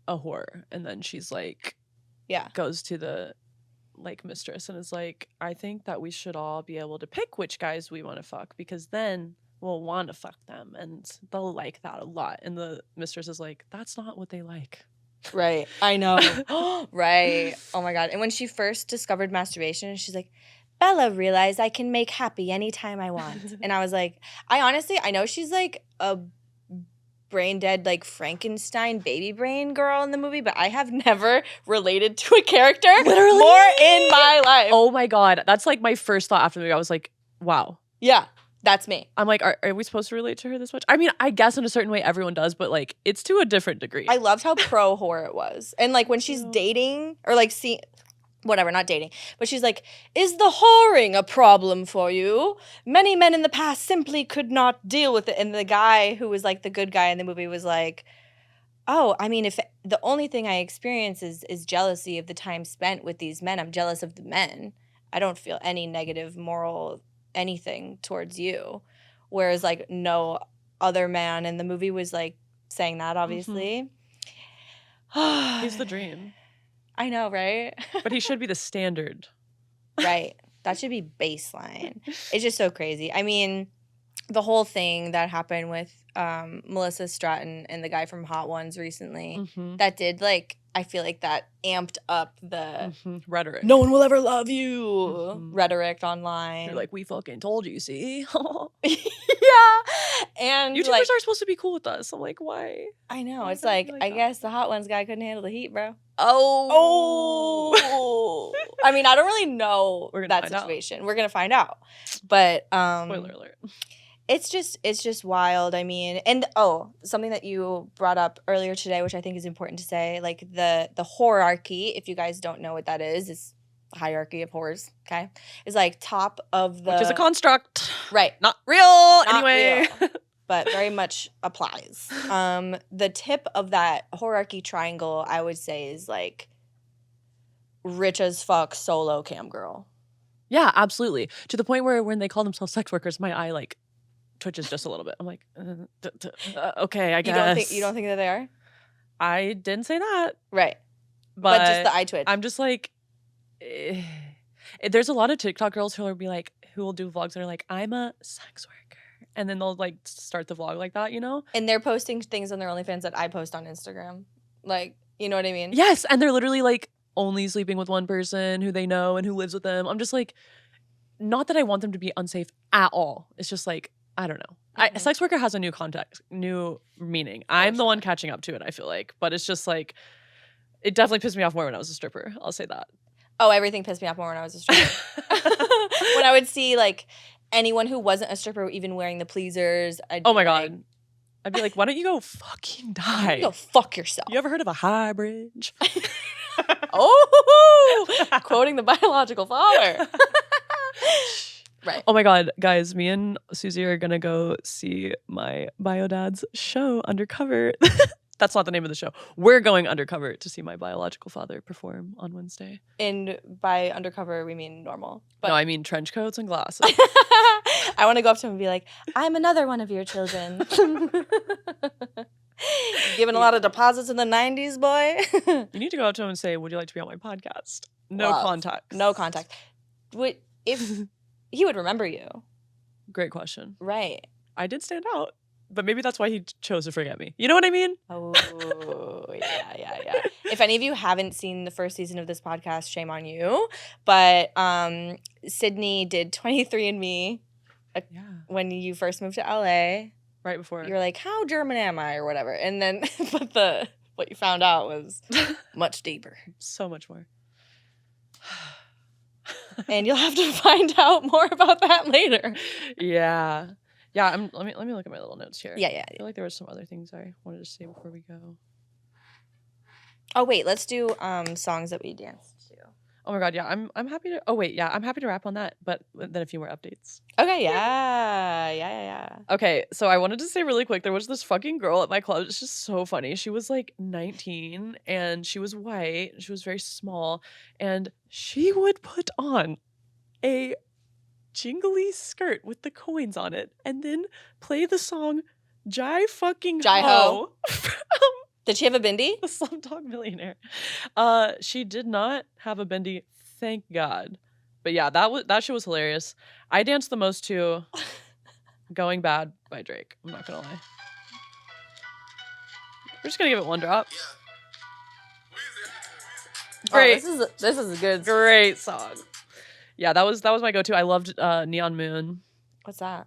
a whore and then she's like, Yeah. goes to the like mistress and is like, I think that we should all be able to pick which guys we want to fuck because then we'll want to fuck them and they'll like that a lot. And the mistress is like, that's not what they like. Right. I know. Right. Oh my God. And when she first discovered masturbation, she's like, Bella realized I can make happy anytime I want. And I was like, I know she's like a brain dead, like Frankenstein baby brain girl in the movie, but I have never related to a character Literally? more in my life. Oh my God. That's like my first thought after the movie. I was like, wow. Yeah. That's me. I'm like, are we supposed to relate to her this much? I mean, I guess in a certain way everyone does, but like it's to a different degree. I loved how pro whore it was. And like when she's dating or like whatever, not dating, but she's like, is the whoring a problem for you? Many men in the past simply could not deal with it. And the guy who was like the good guy in the movie was like, oh, I mean, if the only thing I experience is jealousy of the time spent with these men, I'm jealous of the men. I don't feel any negative moral anything towards you. Whereas like no other man in the movie was like saying that, obviously. He's the dream. I know, right? But he should be the standard. Right. That should be baseline. It's just so crazy. I mean, the whole thing that happened with Melissa Stratton and the guy from Hot Ones recently, that did like, I feel like that amped up the rhetoric. No one will ever love you rhetoric online. You're like, we fucking told you, see? Yeah. And YouTubers like, are supposed to be cool with us. I'm like, why? I know. Why It's would I like, be like I that? guess the Hot Ones guy couldn't handle the heat, bro. Oh. I mean, I don't really know We're gonna that find out. situation. We're gonna find out. But Spoiler alert. it's just wild. I mean, and something that you brought up earlier today, which I think is important to say, like the hierarchy, if you guys don't know what that is a hierarchy of whores, okay? Is like top of the Which is a construct. right. Not real. Not anyway. real, but very much applies. The tip of that hierarchy triangle, I would say, is like rich as fuck solo cam girl. Yeah, absolutely. To the point where when they call themselves sex workers, my eye like twitches just a little bit. I'm like, okay, I guess. You don't think that they are? I didn't say that. Right. But just the eye twitch. I'm just like, there's a lot of TikTok girls who will do vlogs that are like, I'm a sex worker. And then they'll like start the vlog like that, you know? And they're posting things on their OnlyFans that I post on Instagram. Like, you know what I mean? Yes. And they're literally like only sleeping with one person who they know and who lives with them. I'm just like, not that I want them to be unsafe at all. It's just like, I don't know. Sex worker has a new meaning. I'm the one catching up to it, I feel like. But it's just like, it definitely pissed me off more when I was a stripper. I'll say that. Oh, everything pissed me off more when I was a stripper. When I would see like anyone who wasn't a stripper even wearing the pleasers. Oh my God. I'd be like, why don't you go fucking die? You go fuck yourself. You ever heard of a high bridge? Oh, quoting the biological father. Right. Oh my God, guys, me and Susie are gonna go see my bio dad's show Undercover. That's not the name of the show. We're going undercover to see my biological father perform on Wednesday. And by undercover, we mean normal. But No, I mean trench coats and glasses. I want to go up to him and be like, I'm another one of your children. Giving a lot of deposits in the 90s, boy. You need to go up to him and say, would you like to be on my podcast? No Love. contact. No contact. If he would remember you. Great question. Right. I did stand out, but maybe that's why he chose to forget me. You know what I mean? Oh, yeah. If any of you haven't seen the first season of this podcast, shame on you. But Sydney did 23andMe when you first moved to LA. Right before. You're like, how German am I or whatever. And then but what you found out was much deeper. So much more. And you'll have to find out more about that later. Yeah. Yeah, let me look at my little notes here. Yeah. I feel like there were some other things I wanted to say before we go. Oh wait, let's do songs that we danced to. Oh my god, yeah. I'm happy to. Oh wait, yeah. I'm happy to wrap on that, but then a few more updates. Okay, yeah. Okay, so I wanted to say really quick, there was this fucking girl at my club. It's just so funny. She was like 19 and she was white. She was very small, and she would put on a jingly skirt with the coins on it and then play the song Jai fucking Jai Ho Ho. from Did she have a bindi? the Slumdog Millionaire. She did not have a bendy, thank God. But yeah, that shit was hilarious. I danced the most to Going Bad by Drake. I'm not gonna lie. We're just gonna give it one drop. Great. Oh, this is a good. Great song. Yeah, that was my go-to. I loved Neon Moon. What's that?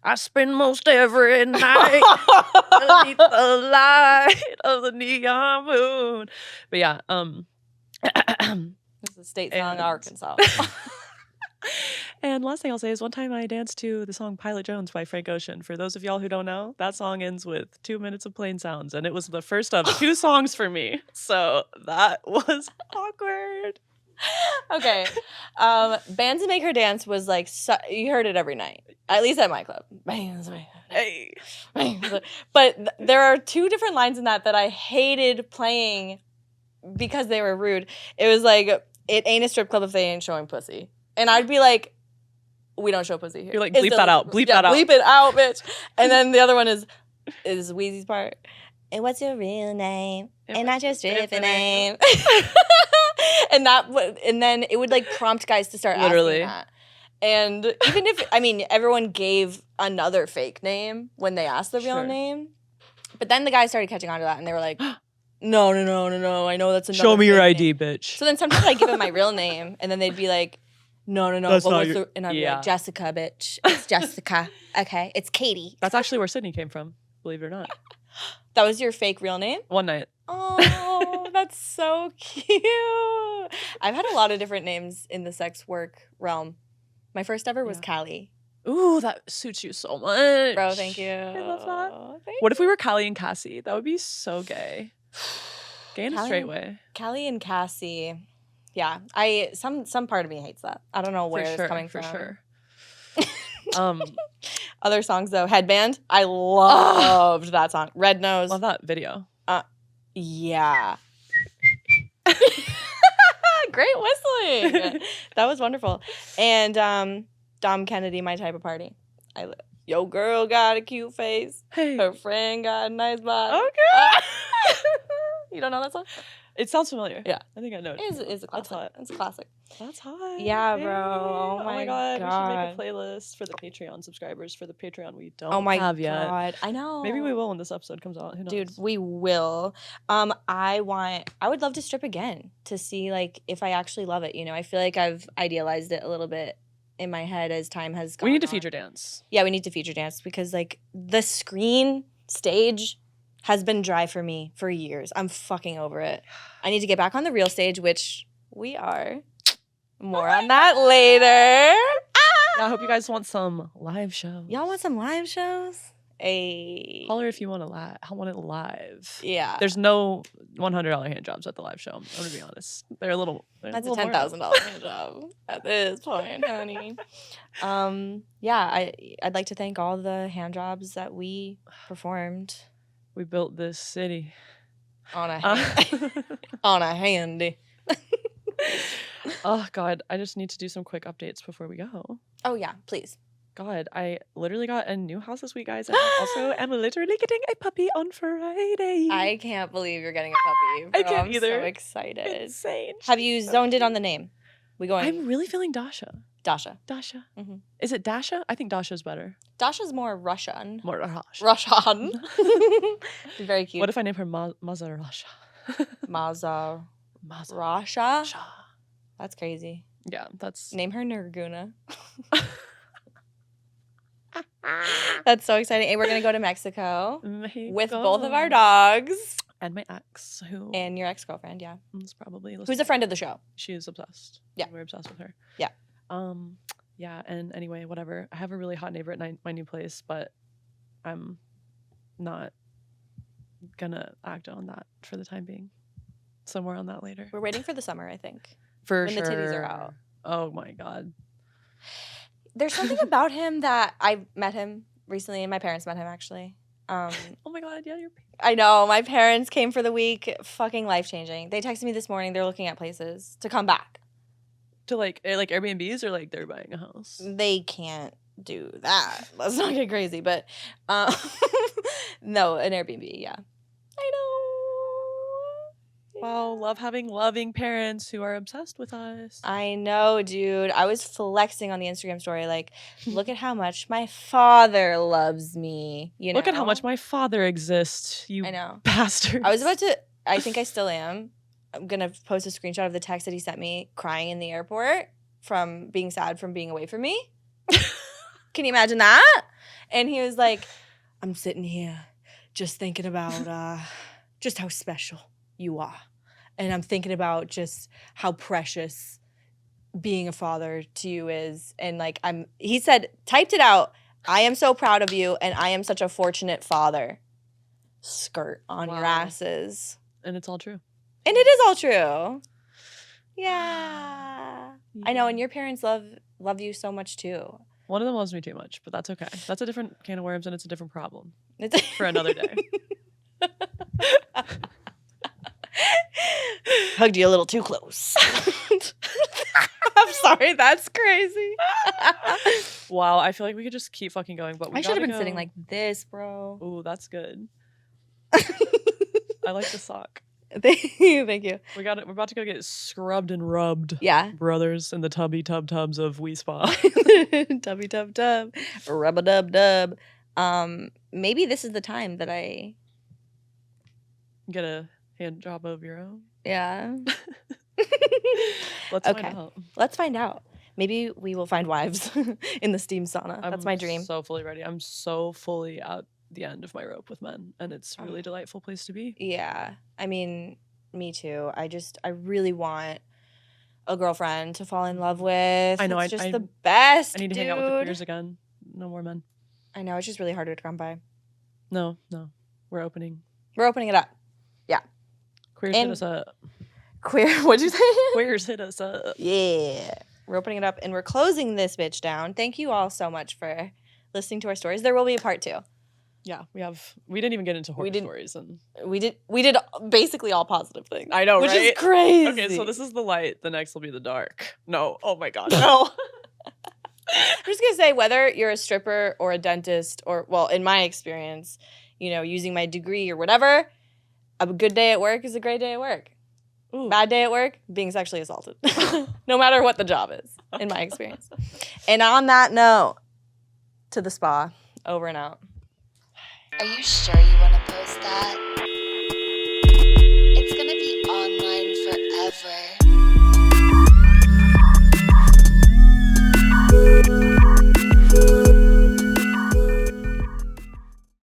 I spend most every night beneath the light of the neon moon. But yeah, This is a state song, And- Arkansas. and last thing I'll say is one time I danced to the song Pilot Jones by Frank Ocean. For those of y'all who don't know, that song ends with 2 minutes of plain sounds, and it was the first of 2 songs for me. So that was awkward. Okay. Bands That Make Her Dance was like, you heard it every night, at least at my club. Bands That Make Her Hey. Dance. But there are 2 different lines in that I hated playing because they were rude. It was like, it ain't a strip club if they ain't showing pussy. And I'd be like, we don't show pussy here. You're like, It's bleep still that a out, strip club. bleep that out. Bleep it out, bitch. And then the other one is Wheezy's part. And what's your real name? And not your stripping name. And then it would like prompt guys to start Literally. asking that. And even if, I mean, everyone gave another fake name when they asked the real Sure. name. But then the guys started catching on to that and they were like, no. I know that's another Show me your fake ID, name." bitch. So then sometimes I'd give them my real name and then they'd be like, no. That's What not was your- and I'd be Yeah. like, Jessica, bitch. It's Jessica. Okay. It's Katie. That's actually where Sydney came from, believe it or not. That was your fake real name? One night. Oh, that's so cute. I've had a lot of different names in the sex work realm. My first ever was Yeah. Callie. Ooh, that suits you so much. Bro, thank you. I love that. Thank What if we were Callie and Cassie? That would be so gay. Gay in a Callie straight and- way. Callie and Cassie. Yeah, some part of me hates that. I don't know where it's coming for from. sure. Other songs though, Headband. I loved that song. Red Nose. Love that video. Yeah. Great whistling. That was wonderful. And Dom Kennedy, My Type of Party. Yo, girl got a cute face. Hey. Her friend got a nice body. Okay. You don't know that song? It sounds familiar. Yeah. I think I know it. It's a That's classic. hot. It's a classic. That's hot. Yeah, bro. Hey. Oh my god. We should make a God. playlist for the Patreon subscribers for the Patreon we don't Oh my have yet. God. I know. Maybe we will when this episode comes out. Who knows? Dude, we will. I would love to strip again to see like if I actually love it. You know, I feel like I've idealized it a little bit in my head as time has gone we need to on. feature dance. Yeah, we need to feature dance because like the screen stage has been dry for me for years. I'm fucking over it. I need to get back on the real stage, which we are. More on that later. Yeah, I hope you guys want some live shows. Y'all want some live shows? Holler if you want it live. Yeah. There's no $100 hand jobs at the live show. I'm gonna be honest. They're a little. That's a little more- $10,000 job at this point, honey. Yeah, I'd like to thank all the hand jobs that we performed We built this city. on a Uh, on a handy. oh God, I just need to do some quick updates before we go. Oh yeah, please. God, I literally got a new house this week, guys, and I also am literally getting a puppy on Friday. I can't believe you're getting a puppy. I bro. can't I'm either. So excited. Insane. Have you zoned in on the name? We going I'm really feeling Dasha. Dasha. Dasha. Mhm. Is it Dasha? I think Dasha's better. Dasha's more Russian. More Dasha. Russian. Very cute. What if I name her Maza Rasha? Maza Maza Rasha? Rasha. That's crazy. Yeah, that's. Name her Nurguna. That's so exciting. And we're gonna go to Mexico with both of our dogs and my ex, who and your ex-girlfriend. Yeah, is probably who's a friend of the show. She is obsessed. Yeah. We're obsessed with her. Yeah. Yeah, and anyway, whatever. I have a really hot neighbor at my new place, but I'm not gonna act on that for the time being. somewhere on that later. We're waiting for the summer, I think. For when sure. the titties are out. Oh my God. There's something about him that I met him recently, and my parents met him actually. Oh my God, yeah, you're. I know. My parents came for the week. Fucking life-changing. They texted me this morning. They're looking at places to come back. To like Airbnbs or like they're buying a house? They can't do that. Let's not get crazy. But no, an Airbnb, yeah. I know. Wow, love having loving parents who are obsessed with us. I know, dude. I was flexing on the Instagram story, like, look at how much my father loves me. You know? Look at how much my father exists, you I know. bastard. I was about to, I think I still am. I'm going to post a screenshot of the text that he sent me crying in the airport from being sad from being away from me. Can you imagine that? And he was like, I'm sitting here just thinking about just how special you are. And I'm thinking about just how precious being a father to you is. And like, he said, typed it out. I am so proud of you and I am such a fortunate father. Skirt on your asses. And it's all true. And it is all true. Yeah. I know, and your parents love you so much too. One of them loves me too much, but that's okay. That's a different can of worms and it's a different problem It's for another day. Hugged you a little too close. I'm sorry, that's crazy. Wow, I feel like we could just keep fucking going, but I should have been sitting like this, bro. Ooh, that's good. I like the sock. Thank you. We're about to go get scrubbed and rubbed. Yeah. Brothers in the tubs of Wee Spa. Tubby tub tub. Rub-a-dub-dub. Maybe this is the time that I Get a hand job of your own. Yeah. Let's find out. Let's find out. Maybe we will find wives in the steam sauna. That's my dream. I'm so fully ready. I'm so fully at the end of my rope with men, and it's a really delightful place to be. Yeah. I mean, me too. I really want a girlfriend to fall in love with. I know. It's just the best. I need to hang out with the queers again. No more men. I know. It's just really harder to come by. No. We're opening it up. Yeah. Queers hit us up. What'd you say? Queers hit us up. Yeah. We're opening it up and we're closing this bitch down. Thank you all so much for listening to our stories. There will be a part 2. Yeah, we didn't even get into horror stories, and we did basically all positive things. I know, which right? is crazy. Okay, so this is the light. The next will be the dark. No, oh my God, no. I'm just gonna say, whether you're a stripper or a dentist, or well, in my experience, using my degree or whatever, a good day at work is a great day at work. Ooh. Bad day at work, being sexually assaulted, no matter what the job is, in my experience. And on that note, to the spa, over and out. Are you sure you want